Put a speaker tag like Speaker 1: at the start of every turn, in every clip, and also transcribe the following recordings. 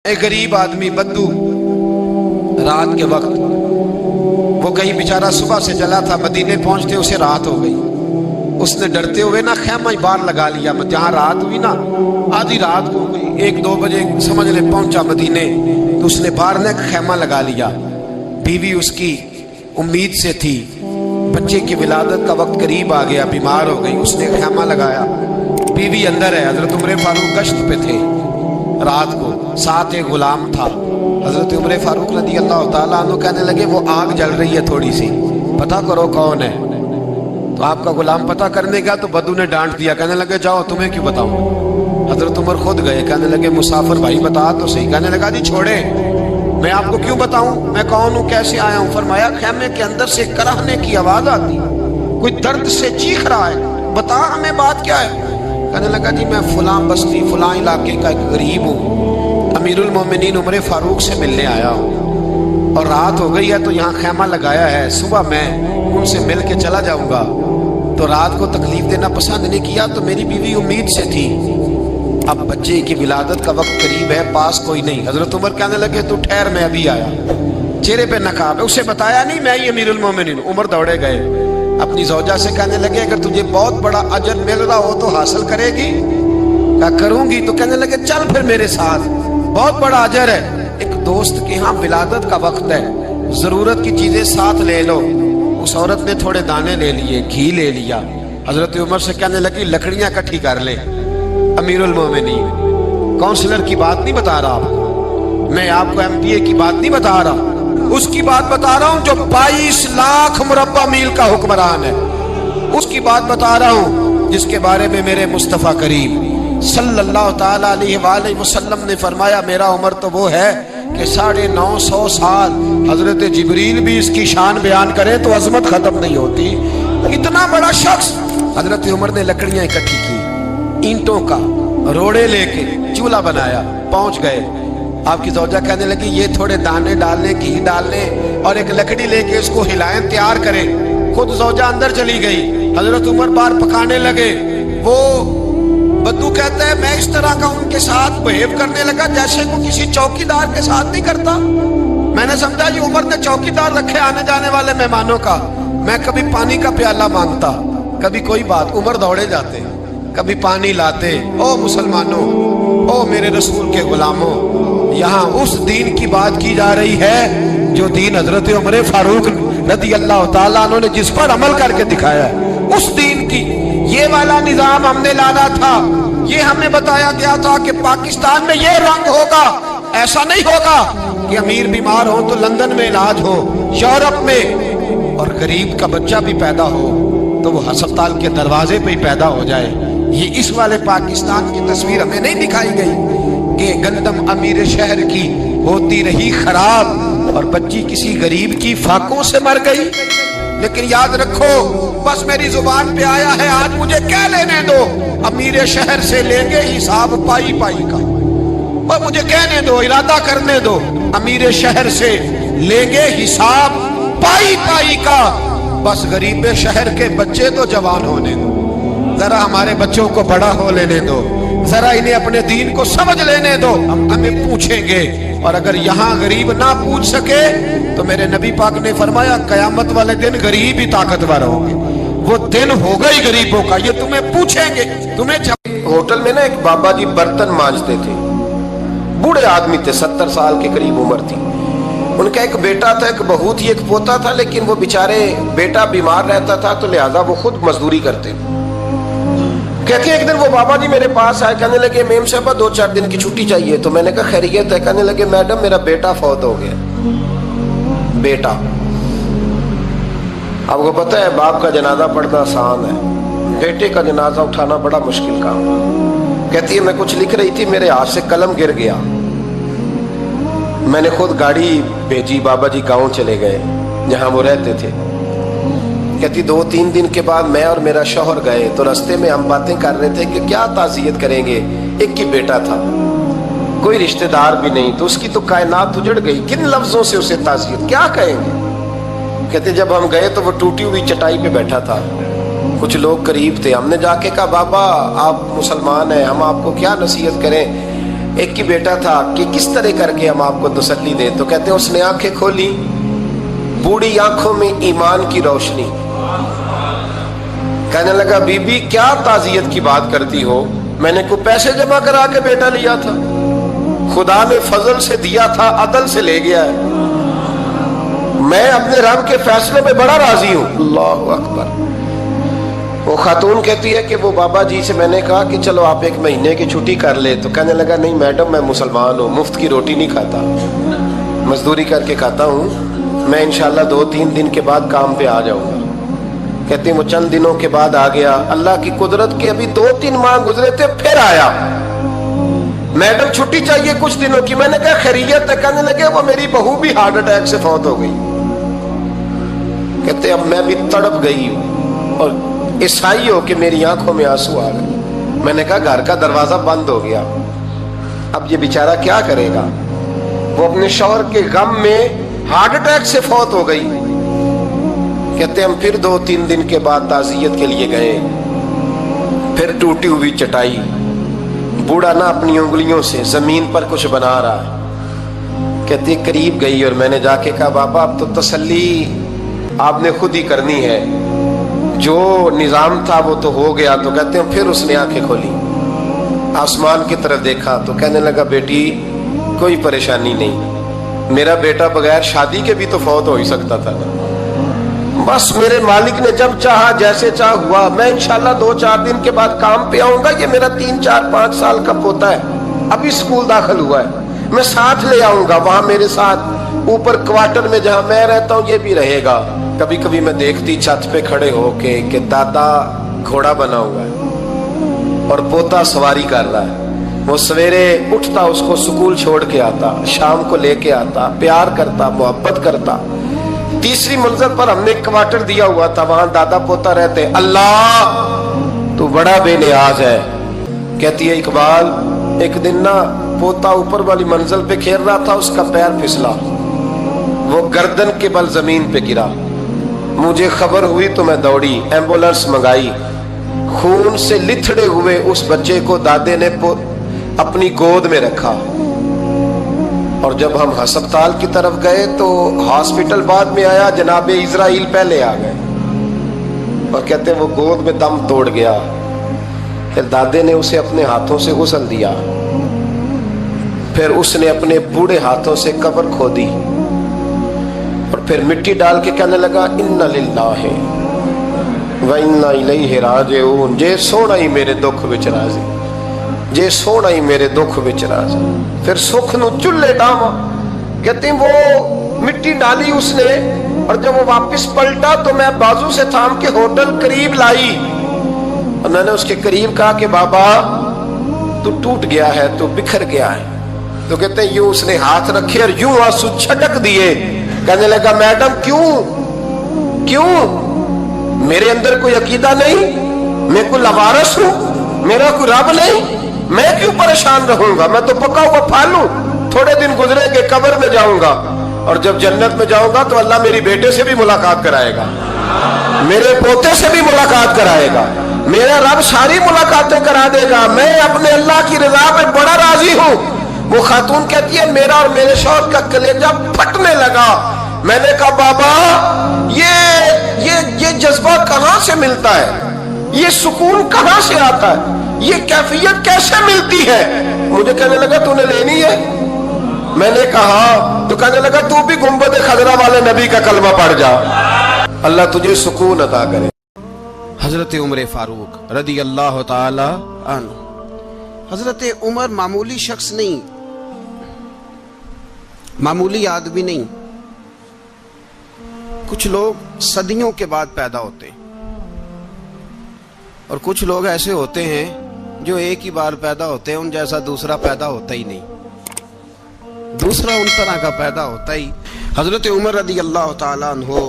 Speaker 1: ایک غریب آدمی بدو رات کے وقت وہ کہیں بیچارہ صبح سے چلا تھا، مدینے پہنچتے اسے رات ہو گئی. اس نے ڈرتے ہوئے نا خیمہ باہر لگا لیا. جہاں رات ہوئی نا آدھی رات کو گئی، 1-2 بجے سمجھ لے پہنچا مدینے، تو اس نے باہر نے خیمہ لگا لیا. بیوی اس کی امید سے تھی، بچے کی ولادت کا وقت قریب آ گیا، بیمار ہو گئی. اس نے خیمہ لگایا، بیوی اندر ہے. حضرت عمر فاروق گشت پہ تھے رات کو، ساتھ ایک غلام تھا. حضرت عمر فاروق رضی اللہ تعالیٰ عنہ کہنے لگے وہ آگ جل رہی ہے تھوڑی سی، پتہ کرو کون ہے. تو آپ کا غلام پتہ کرنے گیا تو بدو نے ڈانٹ دیا، کہنے لگے جاؤ تمہیں کیوں بتاؤں. حضرت عمر خود گئے، کہنے لگے مسافر بھائی بتا تو صحیح. کہنے لگا جی چھوڑے، میں آپ کو کیوں بتاؤں میں کون ہوں، کیسے آیا ہوں. فرمایا خیمے کے اندر سے کراہنے کی آواز آتی، کوئی درد سے چیخ رہا ہے، بتا ہمیں بات کیا ہے. کہنے لگا جی میں فلاں بستی فلاں علاقے کا ایک غریب ہوں، امیر المومنین عمر فاروق سے ملنے آیا ہوں، اور رات ہو گئی ہے تو یہاں خیمہ لگایا ہے، صبح میں ان سے مل کے چلا جاؤں گا. تو رات کو تکلیف دینا پسند نہیں کیا، تو میری بیوی امید سے تھی، اب بچے کی ولادت کا وقت قریب ہے، پاس کوئی نہیں. حضرت عمر کہنے لگے تو ٹھہر میں ابھی آیا. چہرے پہ نقاب ہے، اسے بتایا نہیں میں ہی امیر المومنین. عمر دوڑے گئے، اپنی زوجہ سے کہنے لگے اگر تجھے بہت بڑا اجر مل رہا ہو تو حاصل کرے گی. کہا کروں گی. تو کہنے لگے چل پھر میرے ساتھ، بہت بڑا اجر ہے. ایک دوست کے ہاں ولادت کا وقت ہے، ضرورت کی چیزیں ساتھ لے لو. اس عورت نے تھوڑے دانے لے لیے، گھی لے لیا. حضرت عمر سے کہنے لگی لکڑیاں اکٹھی کر لے. امیر المومنین کونسلر کی بات نہیں بتا رہا آپ کو، میں آپ کو ایم پی اے کی بات نہیں بتا رہا، اس کی بات بتا رہا ہوں جو 22 لاکھ مربع میل کا حکمران ہے. اس کی بات بتا رہا ہوں جس کے بارے میں میرے مصطفیٰ کریم صلی اللہ تعالیٰ علیہ وآلہ وسلم نے فرمایا میرا عمر تو وہ ہے کہ 950 سال حضرت جبریل بھی اس کی شان بیان کرے تو عظمت ختم نہیں ہوتی. اتنا بڑا شخص. حضرت عمر نے لکڑیاں اکٹھی کی، اینٹوں کا روڑے لے کے چولہا بنایا، پہنچ گئے. آپ کی زوجہ کہنے لگی یہ تھوڑے دانے ڈالنے، گھی ڈالنے اور ایک لکڑی لے کے اس کو ہلائیں، تیار کریں. خود زوجہ اندر چلی گئی، حضرت عمر باہر پکانے لگے. وہ بدو کہتا ہے میں اس طرح کا ان کے ساتھ بہیو کرنے لگا جیسے وہ کسی چوکیدار کے ساتھ نہیں کرتا. میں نے سمجھا یہ عمر نے چوکیدار رکھے آنے جانے والے مہمانوں کا. میں کبھی پانی کا پیالہ مانگتا، کبھی کوئی بات، عمر دوڑے جاتے، کبھی پانی لاتے. او مسلمانوں، او میرے رسول کے غلاموں، یہاں اس دین کی بات کی جا رہی ہے جو دین حضرت عمر فاروق رضی اللہ تعالیٰ عنہ نے جس پر عمل کر کے دکھایا ہے. اس دین کی یہ والا نظام ہم نے لانا تھا. یہ ہمیں بتایا گیا تھا کہ پاکستان میں یہ رنگ ہوگا. ایسا نہیں ہوگا کہ امیر بیمار ہو تو لندن میں علاج ہو، یورپ میں، اور غریب کا بچہ بھی پیدا ہو تو وہ ہسپتال کے دروازے پہ ہی پیدا ہو جائے. یہ اس والے پاکستان کی تصویر ہمیں نہیں دکھائی گئی کہ گندم امیر شہر کی ہوتی رہی خراب اور بچی کسی غریب کی فاقوں سے مر گئی. لیکن یاد رکھو، بس میری زبان پہ آیا ہے آج مجھے کہہ لینے دو، امیر شہر سے لیں گے حساب پائی پائی کا. اور مجھے کہنے دو، ارادہ کرنے دو، امیر شہر سے لیں گے حساب پائی پائی کا. بس غریب شہر کے بچے تو جوان ہونے دو، ذرا ہمارے بچوں کو بڑا ہو لینے دو، ذرا انہیں اپنے دین کو سمجھ لینے دو. ہمیں پوچھیں گے، اور اگر یہاں غریب نہ پوچھ سکے تو میرے نبی پاک نے فرمایا قیامت والے دن غریب ہی طاقتور ہوں گے. وہ دن ہوگا ہی غریبوں کا، یہ تمہیں پوچھیں گے. ہوٹل میں نا ایک بابا جی برتن مانجتے تھے، بوڑھے آدمی تھے، 70 سال کے قریب عمر تھی. ان کا ایک بیٹا تھا، ایک بہو تھی، ایک پوتا تھا، لیکن وہ بیچارے بیٹا بیمار رہتا تھا تو لہٰذا وہ خود مزدوری کرتے. کہتے ہیں ایک دن وہ بابا جی میرے پاس آئے، کہنے لگے میم صاحبہ 2-4 دن کی چھٹی چاہیے. تو میں نے کہا خیریت ہے؟ کہنے لگے میڈم میرا بیٹا فوت ہو گیا. بیٹا، آپ کو پتہ ہے باپ کا جنازہ پڑھنا آسان ہے، بیٹے کا جنازہ اٹھانا بڑا مشکل کام. کہتی ہے میں کچھ لکھ رہی تھی، میرے ہاتھ سے قلم گر گیا. میں نے خود گاڑی بھیجی، بابا جی گاؤں چلے گئے جہاں وہ رہتے تھے. کہتی 2-3 دن کے بعد میں اور میرا شوہر گئے تو رستے میں ہم باتیں کر رہے تھے کہ کیا تعزیت کریں گے. ایک ہی بیٹا تھا، کوئی رشتہ دار بھی نہیں، تو اس کی تو کائنات اجڑ گئی، کن لفظوں سے اسے تعزیت کیا کہیں گے. کہتے جب ہم گئے تو وہ ٹوٹی ہوئی چٹائی پہ بیٹھا تھا، کچھ لوگ قریب تھے. ہم نے جا کے کہا بابا آپ مسلمان ہیں، ہم آپ کو کیا نصیحت کریں.
Speaker 2: ایک ہی بیٹا تھا کہ کس طرح کر کے ہم آپ کو تسلی دیں. تو کہتے ہیں اس نے آنکھیں کھولی, بوڑھی آنکھوں میں ایمان کی روشنی. کہنے لگا بی بی کیا تعزیت کی بات کرتی ہو, میں نے کوئی پیسے جمع کرا کے بیٹا لیا تھا, خدا نے فضل سے دیا تھا, عدل سے لے گیا ہے, میں اپنے رب کے فیصلے پہ بڑا راضی ہوں. اللہ اکبر. وہ خاتون کہتی ہے کہ وہ بابا جی سے میں نے کہا کہ چلو آپ 1 مہینے کی چھٹی کر لے. تو کہنے لگا نہیں میڈم میں مسلمان ہوں, مفت کی روٹی نہیں کھاتا, مزدوری کر کے کھاتا ہوں, میں انشاءاللہ 2-3 دن کے بعد کام پہ آ جاؤں گا. کہتی ہیں وہ چند دنوں کے بعد آ گیا. اللہ کی قدرت کے ابھی 2-3 ماہ گزرے تھے, پھر آیا, میڈم چھٹی چاہیے کچھ دنوں کی. میں نے کہا خیریت ہے؟ کہنے لگے وہ میری بہو بھی ہارٹ اٹیک سے فوت ہو گئی. کہتے اب میں بھی تڑپ گئی ہوں اور عیسائی ہو کہ میری آنکھوں میں آنسو آ گئے. میں نے کہا گھر کا دروازہ بند ہو گیا, اب یہ بیچارہ کیا کرے گا. وہ اپنے شوہر کے غم میں ہارٹ اٹیک سے فوت ہو گئی. کہتے ہم پھر 2-3 دن کے بعد تعزیت کے لیے گئے, پھر ٹوٹی ہوئی چٹائی, بوڑھا نہ اپنی انگلیوں سے زمین پر کچھ بنا رہا ہے. کہتے قریب گئی اور میں نے جا کے کہا بابا اب تو تسلی آپ نے خود ہی کرنی ہے, جو نظام تھا وہ تو ہو گیا. تو کہتے ہیں پھر اس نے آنکھیں کھولی, آسمان کی طرف دیکھا تو کہنے لگا بیٹی کوئی پریشانی نہیں, میرا بیٹا بغیر شادی کے بھی تو فوت ہو ہی سکتا تھا نا, بس میرے مالک نے جب چاہا جیسے چاہ ہوا. میں انشاءاللہ 2-4 دن کے بعد کام پہ آؤں گا. یہ میرا 3-4-5 سال کا پوتا ہے, ابھی اسکول داخل ہوا ہے, میں ساتھ لے آؤں گا, وہاں میرے ساتھ اوپر کوارٹر میں جہاں میں رہتا ہوں یہ بھی رہے گا. کبھی کبھی میں دیکھتی چھت پہ کھڑے ہو کے کہ دادا گھوڑا بنا ہوا ہے اور پوتا سواری کر رہا ہے. وہ سویرے اٹھتا اس کو سکول چھوڑ کے آتا, شام کو لے کے آتا, پیار کرتا, محبت کرتا. 3ری منزل پر ہم نے ایک کوارٹر دیا ہوا تھا, وہاں دادا پوتا رہتے. اللہ تو بڑا بے نیاز ہے. کہتی ہے اقبال ایک دن نا پوتا اوپر والی منزل پہ کھیل رہا تھا, اس کا پیر پھسلا, وہ گردن کے بل زمین پہ گرا. مجھے خبر ہوئی تو میں دوڑی, ایمبولینس منگائی. خون سے لتھڑے ہوئے اس بچے کو دادے نے اپنی گود میں رکھا. اور جب ہم ہسپتال کی طرف گئے تو ہاسپٹل بعد میں آیا, جناب اسرائیل پہلے آ گئے اور کہتے ہیں وہ گود میں دم توڑ گیا. پھر دادے نے اسے اپنے ہاتھوں سے غسل دیا, پھر اس نے اپنے بوڑھے ہاتھوں سے قبر کھودی اور پھر مٹی ڈال کے کہنے لگا انا للہ و انا الیہ راجعون. جے سونا ہی میرے دکھ وچ راضی, جے سونا ہی میرے دکھ وچ راضی. پھر سکھ نو چلے ڈاواں. کہتے ہیں وہ مٹی ڈالی اس نے, اور جب وہ واپس پلٹا تو میں بازو سے تھام کے ہوٹل قریب لائی اور میں نے اس کے قریب کہا کہ بابا تو ٹوٹ گیا ہے, تو بکھر گیا ہے. تو کہتے ہیں یوں اس نے ہاتھ رکھے اور یوں آنسو چھٹک دیے. کہنے لگا میڈم کیوں میرے اندر کوئی عقیدہ نہیں, میں کوئی لوارث ہوں, میرا کوئی رب نہیں, میں کیوں پریشان رہوں گا, میں تو پکا ہوا پھل ہوں. تھوڑے دن گزرے کہ قبر میں جاؤں گا, اور جب جنت میں جاؤں گا تو اللہ میری بیٹے سے بھی ملاقات کرائے گا, میرے پوتے سے بھی ملاقات کرائے گا, میرا رب ساری ملاقاتیں کرا دے گا. میں اپنے اللہ کی رضا میں بڑا راضی ہوں. وہ خاتون کہتی ہے میرا اور میرے شوہر کا کلیجہ پھٹنے لگا. میں نے کہا بابا یہ جذبہ کہاں سے ملتا ہے, یہ سکون کہاں سے آتا ہے, یہ کیفیت کیسے ملتی ہے. مجھے کہنے لگا تو نے لینی ہے. میں نے کہا تو کہنے لگا تو بھی گنبد خضرا والے نبی کا کلمہ پڑھ جا, اللہ تجھے سکون عطا کرے.
Speaker 1: حضرت عمر فاروق رضی اللہ تعالی عنہ. حضرت عمر معمولی شخص نہیں, معمولی آدمی نہیں. کچھ لوگ صدیوں کے بعد پیدا ہوتے ہیں اور کچھ لوگ ایسے ہوتے ہیں جو ایک ہی بار پیدا ہوتے ہیں, ان جیسا دوسرا پیدا ہوتا ہی نہیں, دوسرا ان طرح کا پیدا ہوتا ہی. حضرت عمر رضی اللہ تعالیٰ عنہ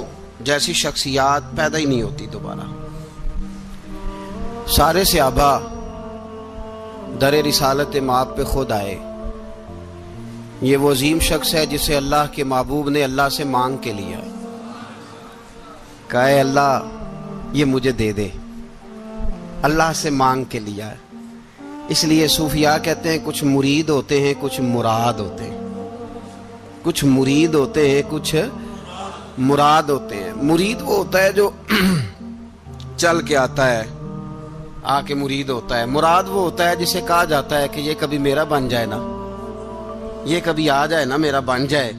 Speaker 1: جیسی شخصیات پیدا ہی نہیں ہوتی دوبارہ. سارے صحابہ در رسالت مآب پہ خود آئے. یہ وہ عظیم شخص ہے جسے اللہ کے محبوب نے اللہ سے مانگ کے لیا, کہا اے اللہ یہ مجھے دے دے. اللہ سے مانگ کے لیا ہے. اس لیے صوفیاء کہتے ہیں کچھ مرید ہوتے ہیں کچھ مراد ہوتے ہیں، کچھ مرید ہوتے ہیں کچھ مراد ہوتے ہیں۔ مرید وہ ہوتا ہے جو چل کے آتا ہے، آ کے مرید ہوتا ہے۔ مراد وہ ہوتا ہے جسے کہا جاتا ہے کہ یہ کبھی میرا بن جائے نا، یہ کبھی آ جائے نا، میرا بن جائے،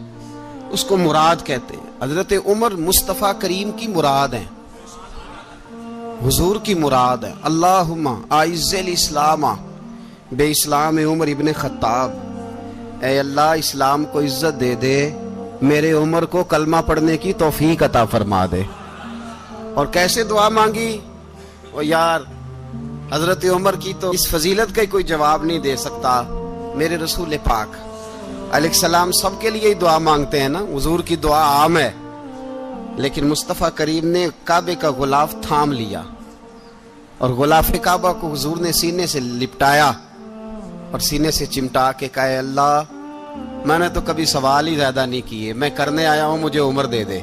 Speaker 1: اس کو مراد کہتے ہیں۔ حضرت عمر مصطفیٰ کریم کی مراد ہیں، حضور کی مراد ہے۔ اللہم اعز الاسلام بے اسلام عمر ابن خطاب، اے اللہ اسلام کو عزت دے دے، میرے عمر کو کلمہ پڑھنے کی توفیق عطا فرما دے۔ اور کیسے دعا مانگی؟ او یار حضرت عمر کی تو اس فضیلت کا کوئی جواب نہیں دے سکتا، میرے رسول پاک علیہ السلام سب کے لیے ہی دعا مانگتے ہیں نا، حضور کی دعا عام ہے، لیکن مصطفیٰ کریم نے کعبے کا غلاف تھام لیا اور غلاف کعبہ کو حضور نے سینے سے لپٹایا اور سینے سے چمٹا کے کہا، اللہ میں نے تو کبھی سوال ہی زیادہ نہیں کیے، میں کرنے آیا ہوں، مجھے عمر دے دے،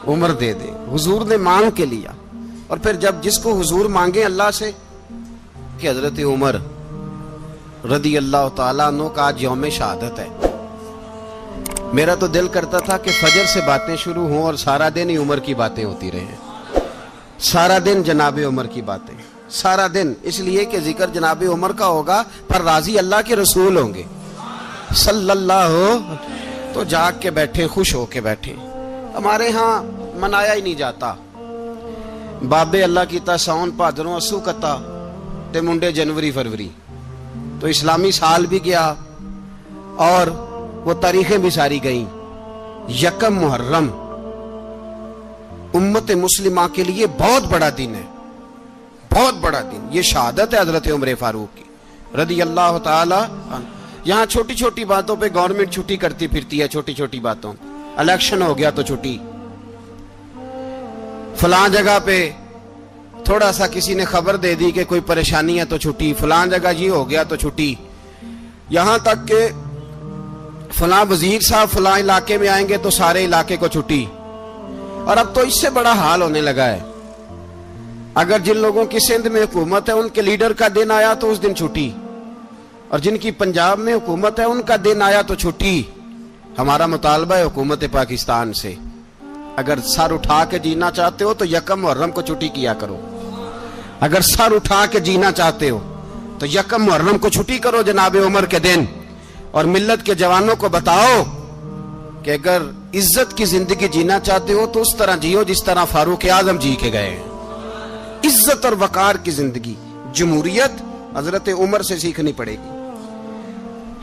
Speaker 1: عمر دے دے۔ حضور نے مانگ کے لیا۔ اور پھر جب جس کو حضور مانگے اللہ سے کہ حضرت عمر رضی اللہ تعالیٰ عنہ کا آج یوم شہادت ہے، میرا تو دل کرتا تھا کہ فجر سے باتیں شروع ہوں اور سارا دن ہی عمر کی باتیں ہوتی رہیں، سارا دن جناب عمر کی باتیں، سارا دن، اس لیے کہ ذکر جناب عمر کا ہوگا پر راضی اللہ کے رسول ہوں گے صلی اللہ تو جاگ کے بیٹھے، خوش ہو کے بیٹھے۔ ہمارے ہاں منایا ہی نہیں جاتا، بابے اللہ کی تا ساؤن بھادروں اسو کتا تے منڈے جنوری فروری، تو اسلامی سال بھی گیا اور وہ تاریخیں بھی ساری گئیں۔ یکم محرم امت مسلمہ کے لیے بہت بڑا دن ہے، بہت بڑا دن، یہ شہادت ہے حضرت عمر فاروق کی رضی اللہ تعالی عنہ۔ یہاں چھوٹی چھوٹی باتوں پہ گورنمنٹ چھٹی کرتی پھرتی ہے، چھوٹی چھوٹی باتوں، الیکشن ہو گیا تو چھٹی، فلاں جگہ پہ تھوڑا سا کسی نے خبر دے دی کہ کوئی پریشانی ہے تو چھٹی، فلاں جگہ یہ ہو گیا تو چھٹی، یہاں تک کہ فلاں وزیر صاحب فلاں علاقے میں آئیں گے تو سارے علاقے کو چھٹی۔ اور اب تو اس سے بڑا حال ہونے لگا ہے، اگر جن لوگوں کی سندھ میں حکومت ہے ان کے لیڈر کا دن آیا تو اس دن چھٹی، اور جن کی پنجاب میں حکومت ہے ان کا دن آیا تو چھٹی۔ ہمارا مطالبہ ہے حکومت پاکستان سے، اگر سر اٹھا کے جینا چاہتے ہو تو یکم محرم کو چھٹی کیا کرو، اگر سر اٹھا کے جینا چاہتے ہو تو یکم محرم کو چھٹی کرو جناب عمر کے دن، اور ملت کے جوانوں کو بتاؤ کہ اگر عزت کی زندگی جینا چاہتے ہو تو اس طرح جیو جس طرح فاروق اعظم جی کے گئے ہیں، عزت اور وقار کی زندگی۔ جمہوریت حضرت عمر سے سیکھنی پڑے گی،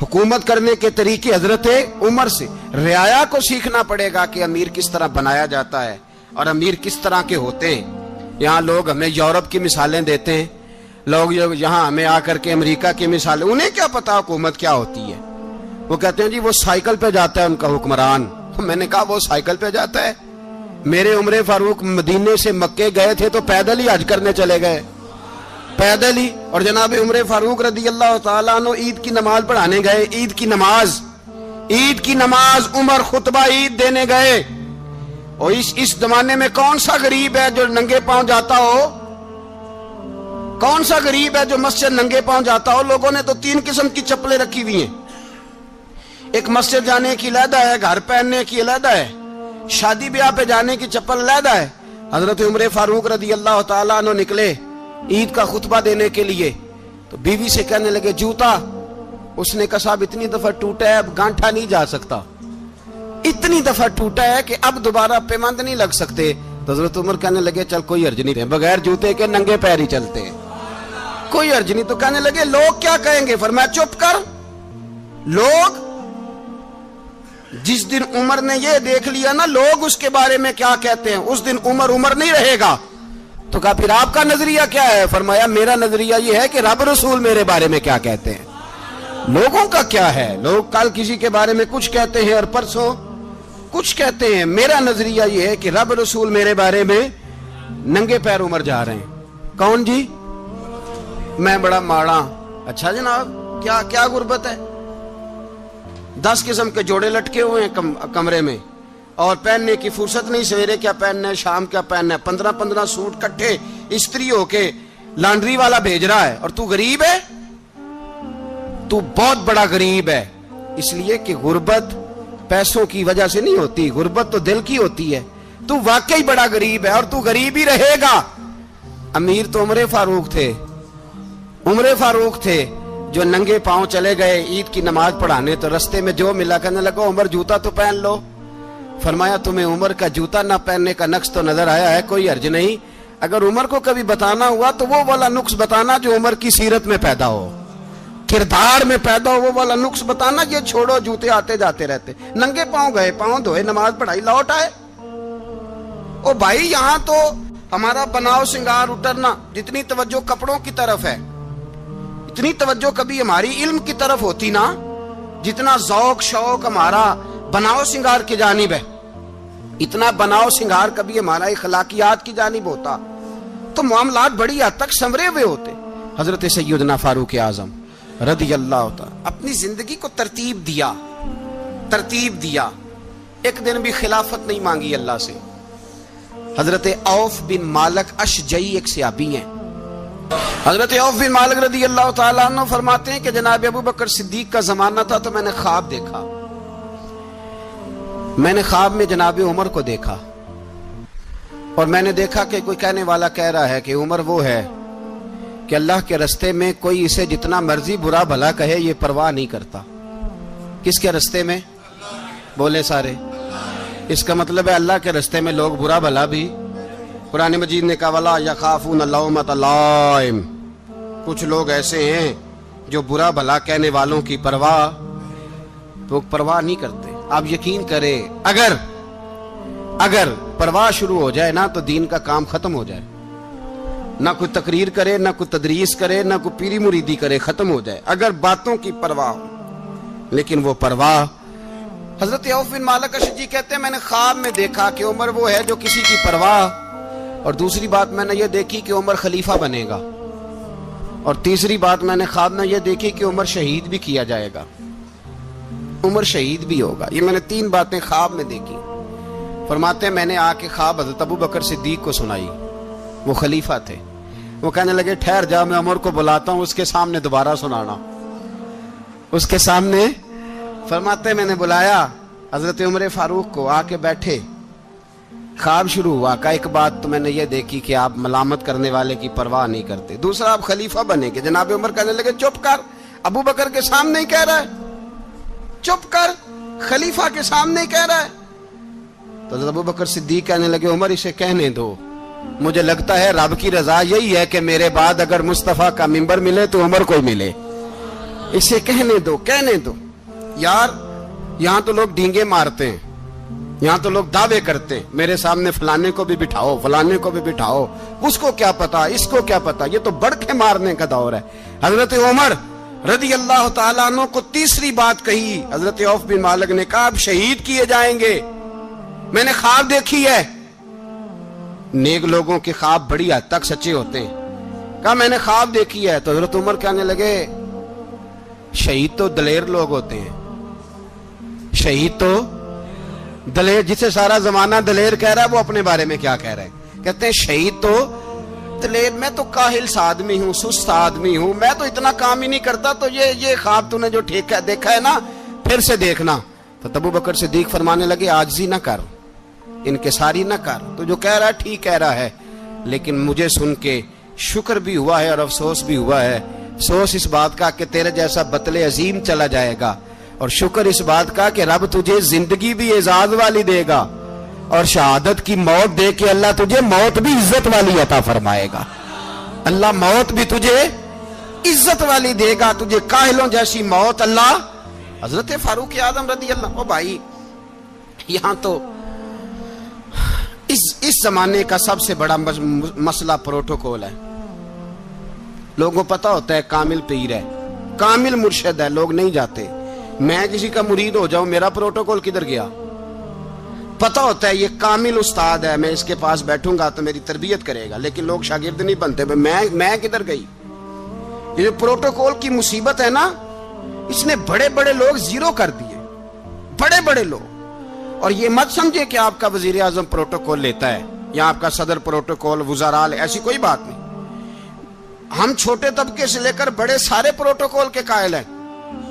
Speaker 1: حکومت کرنے کے طریقے حضرت عمر سے، رعایا کو سیکھنا پڑے گا کہ امیر کس طرح بنایا جاتا ہے اور امیر کس طرح کے ہوتے ہیں۔ یہاں لوگ ہمیں یورپ کی مثالیں دیتے ہیں، لوگ یہاں ہمیں آ کر کے امریکہ کی مثالیں، انہیں کیا پتا حکومت کیا ہوتی ہے، وہ کہتے ہیں جی وہ سائیکل پہ جاتا ہے ان کا حکمران۔ میں نے کہا وہ سائیکل پہ جاتا ہے؟ میرے عمر فاروق مدینے سے مکے گئے تھے تو پیدل ہی حج کرنے چلے گئے، پیدل ہی۔ اور جناب عمر فاروق رضی اللہ تعالیٰ عنہ عید کی نماز پڑھانے گئے، عید کی نماز عمر خطبہ عید دینے گئے۔ اور اس زمانے میں کون سا غریب ہے جو ننگے پاؤں جاتا ہو؟ کون سا غریب ہے جو مسجد ننگے پاؤں جاتا ہو؟ لوگوں نے تو 3 قسم کی چپلیں رکھی ہوئی ہیں، ایک مسجد جانے کی علیحدہ ہے، گھر پہننے کی علیحدہ ہے، شادی بیاہ پہ جانے کی چپل علیحدہ ہے۔ حضرت عمر فاروق رضی اللہ تعالیٰ عنہ نکلے عید کا خطبہ دینے کے لیے تو بیوی سے کہنے لگے جوتا، اس نے کہا صاحب اتنی دفعہ ٹوٹا ہے اب گانٹھا نہیں جا سکتا، اتنی دفعہ ٹوٹا ہے کہ اب دوبارہ پیمند نہیں لگ سکتے۔ تو حضرت عمر کہنے لگے چل کوئی حرج نہیں، بغیر جوتے کے ننگے پیر ہی چلتے ہیں، کوئی حرج نہیں۔ تو کہنے لگے لوگ کیا کہیں گے؟ فرمایا چپ کر، لوگ جس دن عمر نے یہ دیکھ لیا نا لوگ اس کے بارے میں کیا کہتے ہیں، اس دن عمر نہیں رہے گا۔ تو کہا پھر آپ کا نظریہ کیا ہے؟ فرمایا میرا نظریہ یہ ہے کہ رب رسول میرے بارے میں کیا کہتے ہیں، لوگوں کا کیا ہے؟ لوگ کل کسی کے بارے میں کچھ کہتے ہیں اور پرسوں کچھ کہتے ہیں، میرا نظریہ یہ ہے کہ رب رسول میرے بارے میں ننگے پیر عمر جا رہے ہیں۔ کون جی؟ میں بڑا ماڑا۔ اچھا جناب کیا غربت ہے؟ 10 قسم کے جوڑے لٹکے ہوئے ہیں کمرے میں اور پہننے کی فرصت نہیں، سویرے کیا پہننا ہے، شام کیا پہننا ہے، 15 سوٹ کٹھے استری ہو کے لانڈری والا بھیج رہا ہے اور تو غریب ہے۔ تو بہت بڑا غریب ہے، اس لیے کہ غربت پیسوں کی وجہ سے نہیں ہوتی، غربت تو دل کی ہوتی ہے، تو واقعی بڑا غریب ہے اور تو غریب ہی رہے گا۔ امیر تو عمر فاروق تھے، عمر فاروق تھے جو ننگے پاؤں چلے گئے عید کی نماز پڑھانے، تو رستے میں جو ملا کہنے لگا عمر جوتا تو پہن لو۔ فرمایا تمہیں عمر کا جوتا نہ پہننے کا نقص تو نظر آیا ہے، کوئی حرج نہیں، اگر عمر کو کبھی بتانا ہوا تو وہ والا نقص بتانا جو عمر کی سیرت میں پیدا ہو، کردار میں پیدا ہو، وہ والا نقص بتانا، یہ چھوڑو جوتے آتے جاتے رہتے۔ ننگے پاؤں گئے، پاؤں دھوئے، نماز پڑھائی، لوٹ آئے۔ او بھائی یہاں تو ہمارا بناؤ سنگار اترنا، جتنی توجہ کپڑوں کی طرف ہے اتنی توجہ کبھی ہماری علم کی طرف ہوتی نا، جتنا ذوق شوق ہمارا بناؤ سنگار کی جانب ہے، اتنا بناؤ سنگار کبھی ہمارا اخلاقیات کی جانب ہوتا تو معاملات بڑی حد تک سنورے ہوئے ہوتے۔ حضرت سیدنا فاروق اعظم رضی اللہ تعالی اپنی زندگی کو ترتیب دیا، ایک دن بھی خلافت نہیں مانگی اللہ سے۔ حضرت عوف بن مالک اشجعی ایک صحابی ہیں، حضرت عوف بن مالک رضی اللہ تعالیٰ عنہ فرماتے ہیں کہ جناب ابو بکر صدیق کا زمانہ تھا تو میں نے خواب دیکھا، میں نے خواب میں جناب عمر کو دیکھا، اور میں نے دیکھا کہ کوئی کہنے والا کہہ رہا ہے کہ عمر وہ ہے کہ اللہ کے رستے میں کوئی اسے جتنا مرضی برا بھلا کہے یہ پرواہ نہیں کرتا۔ کس کے رستے میں؟ بولے سارے۔ اس کا مطلب ہے اللہ کے رستے میں لوگ برا بھلا بھی، قرآن مجید نے کہا وَلَا يَخَافُونَ لَوْمَةَ لَائِمٍ، کچھ لوگ ایسے ہیں جو برا بھلا کہنے والوں کی پرواہ نہیں کرتے۔ آپ یقین کریں اگر پرواہ شروع ہو جائے نا تو دین کا کام ختم ہو جائے، نہ کوئی تقریر کرے، نہ کوئی تدریس کرے، نہ کوئی پیری مریدی کرے، ختم ہو جائے اگر باتوں کی پرواہ ہو۔ لیکن وہ پرواہ، حضرت عوف بن مالک اشجعی کہتے ہیں میں نے خواب میں دیکھا کہ عمر وہ ہے جو کسی کی پرواہ، اور دوسری بات میں نے یہ دیکھی کہ عمر خلیفہ بنے گا، اور تیسری بات میں نے خواب میں یہ دیکھی کہ عمر شہید بھی کیا جائے گا، عمر شہید بھی ہوگا۔ یہ میں نے 3 باتیں خواب میں دیکھی۔ فرماتے ہیں میں نے آ کے خواب حضرت ابو بکر صدیق کو سنائی، وہ خلیفہ تھے، وہ کہنے لگے ٹھہر جا میں عمر کو بلاتا ہوں، اس کے سامنے دوبارہ سنانا، اس کے سامنے۔ فرماتے ہیں میں نے بلایا حضرت عمر فاروق کو، آ کے بیٹھے، خواب شروع ہوا کہ ایک بات تو میں نے یہ دیکھی کہ آپ ملامت کرنے والے کی پرواہ نہیں کرتے، دوسرا آپ خلیفہ بنے گے۔ جناب عمر کہنے لگے چپ کر، ابو بکر کے سامنے ہی کہہ رہا ہے، چپ کر، خلیفہ کے سامنے ہی کہہ رہا ہے۔ تو حضرت ابو بکر صدیق کہنے لگے عمر اسے کہنے دو، مجھے لگتا ہے رب کی رضا یہی ہے کہ میرے بعد اگر مصطفیٰ کا منبر ملے تو عمر کو ملے، اسے کہنے دو۔ یار یہاں تو لوگ ڈینگے مارتے ہیں، یہاں تو لوگ دعوے کرتے ہیں میرے سامنے فلانے کو بھی بٹھاؤ، فلانے کو بھی بٹھاؤ، اس کو کیا پتا، اس کو کیا پتا، یہ تو بڑکے مارنے کا دور ہے۔ حضرت عمر رضی اللہ تعالیٰ عنہ کو تیسری بات کہی، حضرت عوف بن مالک نے کہا اب شہید کیے جائیں گے، میں نے خواب دیکھی ہے۔ نیک لوگوں کے خواب بڑی حد تک سچے ہوتے ہیں، کہا میں نے خواب دیکھی ہے۔ تو حضرت عمر کہنے لگے شہید تو دلیر لوگ ہوتے ہیں، شہید تو دلیر، جسے سارا زمانہ دلیر کہہ رہا ہے وہ اپنے بارے میں کیا کہہ رہے ہیں، کہتے ہیں شہید تو دلیر، میں تو کاہل سا آدمی ہوں، سست آدمی ہوں، میں تو اتنا کام ہی نہیں کرتا، تو یہ خواب تو نے جو دیکھا ہے نا پھر سے دیکھنا۔ تو ابو بکر صدیق فرمانے لگے عاجزی نہ کر، انکساری نہ کر، تو جو کہہ رہا ہے ٹھیک کہہ رہا ہے، لیکن مجھے سن کے شکر بھی ہوا ہے اور افسوس بھی ہوا ہے۔ افسوس اس بات کا کہ تیرے جیسا بطل عظیم چلا جائے گا، اور شکر اس بات کا کہ رب تجھے زندگی بھی اعزاز والی دے گا، اور شہادت کی موت دے کے اللہ تجھے موت بھی عزت والی عطا فرمائے گا، اللہ موت بھی تجھے عزت والی دے گا، تجھے کاہلوں جیسی موت اللہ۔ حضرت فاروق اعظم رضی اللہ، او بھائی یہاں تو اس زمانے کا سب سے بڑا مسئلہ پروٹوکول ہے۔ لوگوں کو پتا ہوتا ہے کامل پیر ہے، کامل مرشد ہے، لوگ نہیں جاتے۔ میں کسی کا مرید ہو جاؤں، میرا پروٹوکول کدھر گیا؟ پتا ہوتا ہے یہ کامل استاد ہے، میں اس کے پاس بیٹھوں گا تو میری تربیت کرے گا، لیکن لوگ شاگرد نہیں بنتے، میں کدھر گئی؟ یہ جو پروٹوکول کی مصیبت ہے نا، اس نے بڑے بڑے لوگ زیرو کر دیے، بڑے بڑے لوگ۔ اور یہ مت سمجھے کہ آپ کا وزیر اعظم پروٹوکول لیتا ہے یا آپ کا صدر پروٹوکول، وزراء، ایسی کوئی بات نہیں۔ ہم چھوٹے طبقے سے لے کر بڑے سارے پروٹوکول کے قائل ہیں،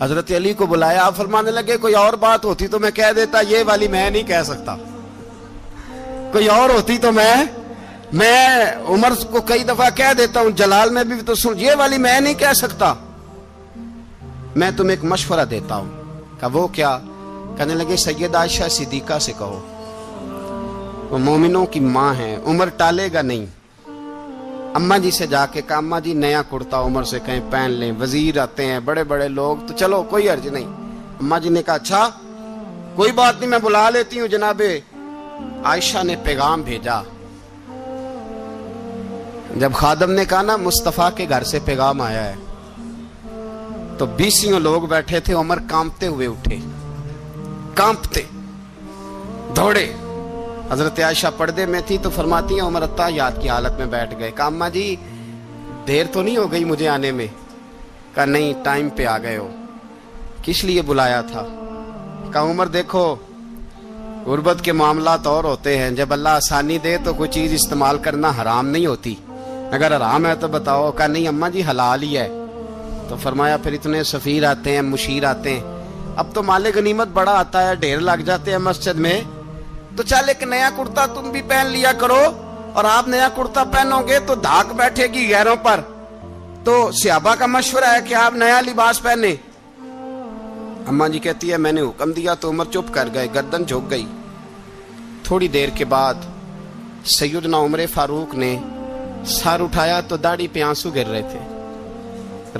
Speaker 1: حضرت علی کو بلایا, آپ فرمانے لگے کوئی اور بات ہوتی تو میں کہہ دیتا, یہ والی میں نہیں کہہ سکتا. کوئی اور ہوتی تو میں عمر کو کئی دفعہ کہہ دیتا ہوں, جلال میں بھی تو سن, یہ والی میں نہیں کہہ سکتا. میں تمہیں ایک مشورہ دیتا ہوں. کہا وہ کیا؟ کہنے لگے سیدہ عائشہ صدیقہ سے کہو, وہ مومنوں کی ماں ہیں, عمر ٹالے گا نہیں. اماں جی سے جا کے کہا اماں جی نیا کرتا عمر سے کہیں پہن لیں, وزیر آتے ہیں, بڑے بڑے لوگ, تو چلو کوئی حرج نہیں. اماں جی نے کہا اچھا کوئی بات نہیں, میں بلا لیتی ہوں. جناب عائشہ نے پیغام بھیجا. جب خادم نے کہا نا مصطفیٰ کے گھر سے پیغام آیا ہے, تو 20 لوگ بیٹھے تھے. عمر کانپتے ہوئے اٹھے, کانپتے دوڑے. حضرت عائشہ پردے میں تھی تو فرماتی ہیں عمر یاد کی حالت میں بیٹھ گئے. کہا اماں جی دیر تو نہیں ہو گئی مجھے آنے میں؟ کہا نہیں, ٹائم پہ آ گئے ہو. کس لیے بلایا تھا؟ کہا عمر دیکھو غربت کے معاملات اور ہوتے ہیں, جب اللہ آسانی دے تو کوئی چیز استعمال کرنا حرام نہیں ہوتی, اگر حرام ہے تو بتاؤ. کہا نہیں اماں جی حلال ہی ہے. تو فرمایا پھر اتنے سفیر آتے ہیں, مشیر آتے ہیں, اب تو مال غنیمت بڑا آتا ہے, ڈھیر لگ جاتے ہیں مسجد میں, تو چل ایک نیا کرتا تم بھی پہن لیا کرو, اور آپ نیا کرتا پہنو گے تو دھاک بیٹھے گی غیروں پر. تو صحابہ کا مشورہ ہے کہ آپ نیا لباس پہنے. اماں جی کہتی ہے میں نے حکم دیا تو عمر چپ کر گئے, گردن جھک گئی. تھوڑی دیر کے بعد سیدنا عمر فاروق نے سر اٹھایا تو داڑھی پہ آنسو گر رہے تھے,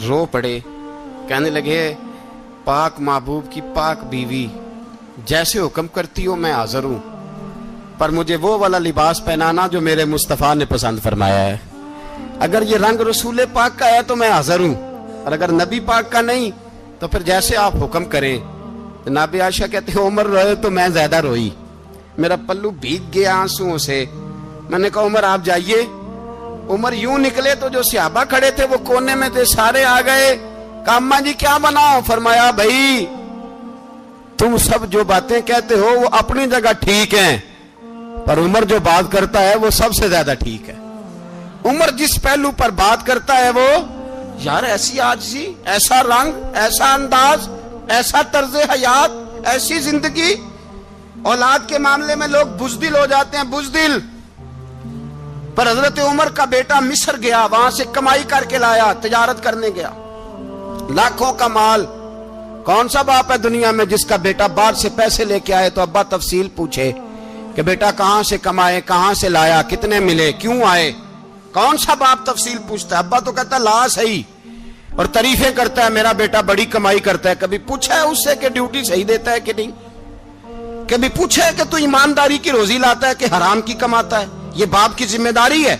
Speaker 1: رو پڑے. کہنے لگے پاک محبوب کی پاک بیوی, جیسے حکم کرتی ہو میں حاضر ہوں, پر مجھے وہ والا لباس پہنانا جو میرے مصطفیٰ نے پسند فرمایا ہے. اگر یہ رنگ رسول پاک کا ہے تو میں حاضر ہوں, اور اگر نبی پاک کا نہیں تو پھر جیسے آپ حکم کریں. جناب عائشہ کہتے ہیں عمر روئے تو میں زیادہ روئی, میرا پلو بھیگ گیا آنسوؤں سے. میں نے کہا عمر آپ جائیے. عمر یوں نکلے تو جو صحابہ کھڑے تھے وہ کونے میں تھے, سارے آ گئے. کہا اماں جی کیا بناؤ؟ فرمایا بھائی تم سب جو باتیں کہتے ہو وہ اپنی جگہ ٹھیک ہیں, پر عمر جو بات کرتا ہے وہ سب سے زیادہ ٹھیک ہے. عمر جس پہلو پر بات کرتا ہے وہ, یار ایسی عاجزی, ایسا رنگ, ایسا انداز, ایسا طرز حیات, ایسی زندگی. اولاد کے معاملے میں لوگ بزدل ہو جاتے ہیں, بزدل. پر حضرت عمر کا بیٹا مصر گیا, وہاں سے کمائی کر کے لایا, تجارت کرنے گیا, لاکھوں کا مال. کون سا باپ ہے دنیا میں جس کا بیٹا باہر سے پیسے لے کے آئے تو ابا تفصیل پوچھے کہ بیٹا کہاں سے کمائے, کہاں سے لایا, کتنے ملے, کیوں آئے؟ کون سا باپ تفصیل پوچھتا ہے؟ ابا تو کہتا ہے لا صحیح, اور تعریفیں کرتا ہے میرا بیٹا بڑی کمائی کرتا ہے. کبھی پوچھا ہے اس سے کہ ڈیوٹی صحیح دیتا ہے کہ نہیں؟ کبھی پوچھا ہے کہ تو ایمانداری کی روزی لاتا ہے کہ حرام کی کماتا ہے؟ یہ باپ کی ذمہ داری ہے,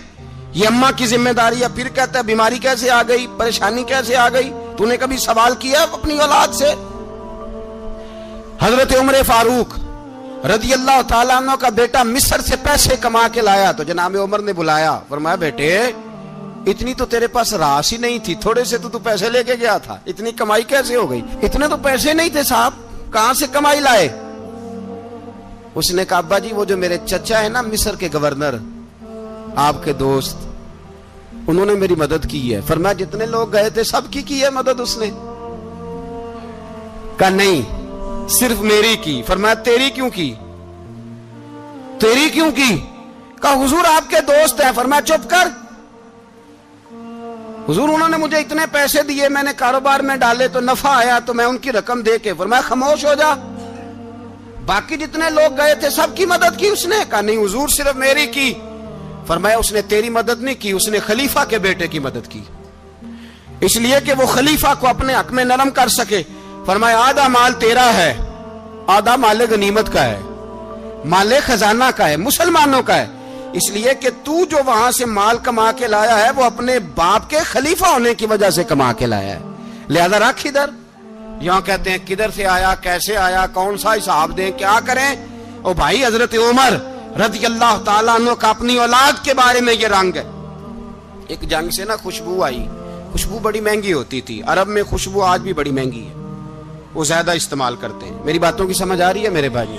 Speaker 1: یہ اماں کی ذمہ داری ہے. پھر کہتا ہے بیماری کیسے آ گئی, پریشانی کیسے آ گئی؟ تو نے کبھی سوال کیا اپنی اولاد سے؟ حضرت عمر فاروق رضی اللہ تعالیٰ عنہ کا بیٹا مصر سے پیسے کما کے لایا تو جناب عمر نے بلایا, فرمایا بیٹے اتنی تو تیرے پاس راس ہی نہیں تھی, تھوڑے سے تو پیسے لے کے گیا تھا, اتنی کمائی کیسے ہو گئی؟ اتنے تو پیسے نہیں تھے صاحب, کہاں سے کمائی لائے؟ اس نے کہا ابا جی وہ جو میرے چچا ہے نا مصر کے گورنر, آپ کے دوست, انہوں نے میری مدد کی ہے. فرمایا جتنے لوگ گئے تھے سب کی ہے مدد اس نے؟ کہا نہیں صرف میری کی. فرمایا تیری کیوں کی؟ تیری کیوں کی؟ کہا حضور آپ کے دوست ہیں. فرمایا چپ کر, حضور انہوں نے مجھے اتنے پیسے دیے, میں نے کاروبار میں ڈالے تو نفع آیا تو میں ان کی رقم دے کے. فرمایا خاموش ہو جا, باقی جتنے لوگ گئے تھے سب کی مدد کی اس نے؟ کہا نہیں حضور صرف میری کی. فرمایا اس نے تیری مدد نہیں کی, اس نے خلیفہ کے بیٹے کی مدد کی, اس لیے کہ وہ خلیفہ کو اپنے حق میں نرم کر سکے. فرمایا آدھا مال تیرا ہے, آدھا مال غنیمت کا ہے, مال خزانہ کا ہے, مسلمانوں کا ہے, اس لیے کہ تو جو وہاں سے مال کما کے لایا ہے وہ اپنے باپ کے خلیفہ ہونے کی وجہ سے کما کے لایا ہے, لہذا رکھ ادھر. یہاں کہتے ہیں کدھر سے آیا, کیسے آیا, کون سا حساب دیں, کیا کریں؟ او بھائی حضرت عمر رضی اللہ تعالیٰ عنہ کا اپنی اولاد کے بارے میں یہ رنگ ہے. ایک جنگ سے نا خوشبو آئی, خوشبو بڑی مہنگی ہوتی تھی, عرب میں خوشبو آج بھی بڑی مہنگی ہے, وہ زیادہ استعمال کرتے ہیں. میری باتوں کی سمجھ آ رہی ہے میرے بھائی؟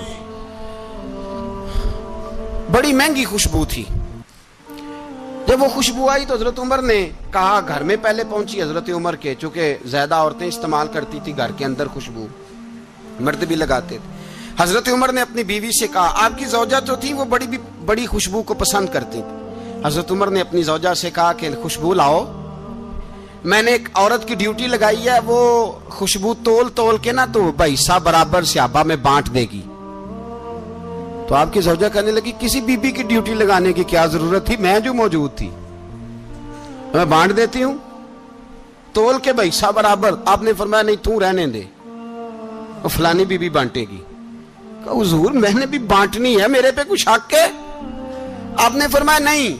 Speaker 1: بڑی مہنگی خوشبو تھی. جب وہ خوشبو آئی تو حضرت عمر نے کہا, گھر میں پہلے پہنچی حضرت عمر کے, چونکہ زیادہ عورتیں استعمال کرتی تھی گھر کے اندر خوشبو, مرد بھی لگاتے تھے. حضرت عمر نے اپنی بیوی سے کہا, آپ کی زوجہ جو تھی وہ بڑی خوشبو کو پسند کرتی تھی. حضرت عمر نے اپنی زوجہ سے کہا کہ خوشبو لاؤ, میں نے ایک عورت کی ڈیوٹی لگائی ہے, وہ خوشبو تول کے نا تو بھائیسا برابر صحابہ میں بانٹ دے گی. تو آپ کی زوجہ کہنے لگی, کسی بی بی کی ڈیوٹی لگانے کی کیا ضرورت تھی, میں جو موجود تھی میں بانٹ دیتی ہوں تول کے بھائیسا برابر. آپ نے فرمایا نہیں تو رہنے دے, وہ فلانی بی بی بانٹے گی. کہا حضور میں نے بھی بانٹنی ہے, میرے پہ کچھ حق ہے؟ آپ نے فرمایا نہیں,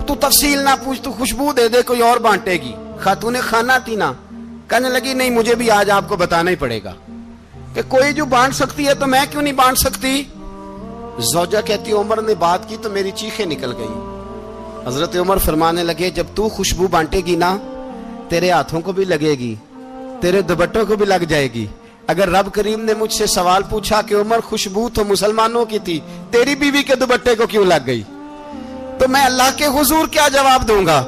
Speaker 1: تو تفصیل نہ پوچھ, تو خوشبو دے دے, کوئی اور بانٹے گی. خاتون خانہ تھی نا, کہنے لگی نہیں مجھے بھی آج آپ کو بتانا ہی پڑے گا کہ کوئی جو بانٹ سکتی ہے تو میں کیوں نہیں بانٹ سکتی. زوجہ کہتی عمر نے بات کی تو میری چیخیں نکل گئی. حضرت عمر فرمانے لگے, جب تو خوشبو بانٹے گی نا تیرے ہاتھوں کو بھی لگے گی, تیرے دوپٹوں کو بھی لگ جائے گی. اگر رب کریم نے مجھ سے سوال پوچھا کہ عمر خوشبو تو مسلمانوں کی تھی, تیری بیوی کے دوپٹے کو کیوں لگ گئی, تو میں اللہ کے حضور کیا جواب دوں گا؟